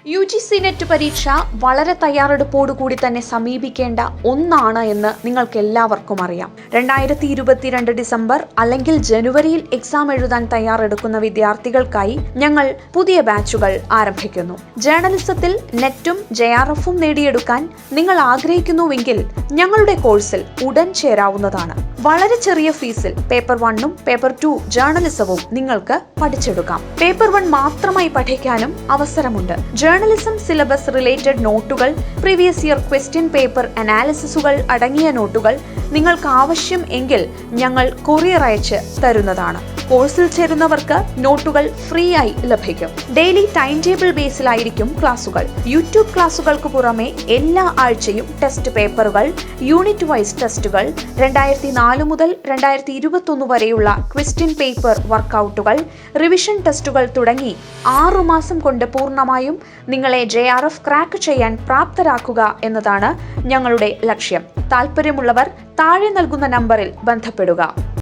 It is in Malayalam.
UGC NET പരീക്ഷ വളരെ തയ്യാറെടുപ്പോടുകൂടി തന്നെ സമീപിക്കേണ്ട ഒന്നാണ് എന്ന് നിങ്ങൾക്ക് എല്ലാവർക്കും അറിയാം. 2022 ഡിസംബർ അല്ലെങ്കിൽ ജനുവരിയിൽ എക്സാം എഴുതാൻ തയ്യാറെടുക്കുന്ന വിദ്യാർത്ഥികൾക്കായി ഞങ്ങൾ പുതിയ ബാച്ചുകൾ ആരംഭിക്കുന്നു. ജേർണലിസത്തിൽ നെറ്റും JRFും നേടിയെടുക്കാൻ നിങ്ങൾ ആഗ്രഹിക്കുന്നുവെങ്കിൽ ഞങ്ങളുടെ കോഴ്സിൽ ഉടൻ ചേരാവുന്നതാണ്. വളരെ ചെറിയ ഫീസിൽ പേപ്പർ 1ഉം പേപ്പർ 2 ജേർണലിസവും നിങ്ങൾക്ക് പഠിച്ചെടുക്കാം. പേപ്പർ 1 മാത്രമായി പഠിക്കാനും അവസരമുണ്ട്. ജേർണലിസം സിലബസ് റിലേറ്റഡ് നോട്ടുകൾ, പ്രീവിയസ് ഇയർ ക്വസ്റ്റ്യൻ പേപ്പർ അനാലിസിസുകൾ അടങ്ങിയ നോട്ടുകൾ നിങ്ങൾക്ക് ആവശ്യം എങ്കിൽ ഞങ്ങൾ കൊറിയർ അയച്ച് തരുന്നതാണ്. കോഴ്സിൽ ചേരുന്നവർക്ക് നോട്ടുകൾ ഫ്രീ ആയി ലഭിക്കും. ഡെയിലി ടൈം ടേബിൾ ബേസിലായിരിക്കും ക്ലാസുകൾ. യൂട്യൂബ് ക്ലാസുകൾക്ക് പുറമെ എല്ലാ ആഴ്ചയും ടെസ്റ്റ് പേപ്പറുകൾ, യൂണിറ്റ് വൈസ് ടെസ്റ്റുകൾ, 2004 മുതൽ 2021 വരെയുള്ള ക്വസ്റ്റ്യൻ പേപ്പർ വർക്കൗട്ടുകൾ, റിവിഷൻ ടെസ്റ്റുകൾ തുടങ്ങി 6 മാസം കൊണ്ട് പൂർണ്ണമായും നിങ്ങളെ JRF ക്രാക്ക് ചെയ്യാൻ പ്രാപ്തരാക്കുക എന്നതാണ് ഞങ്ങളുടെ ലക്ഷ്യം. താല്പര്യമുള്ളവർ താഴെ നൽകുന്ന നമ്പറിൽ ബന്ധപ്പെടുക.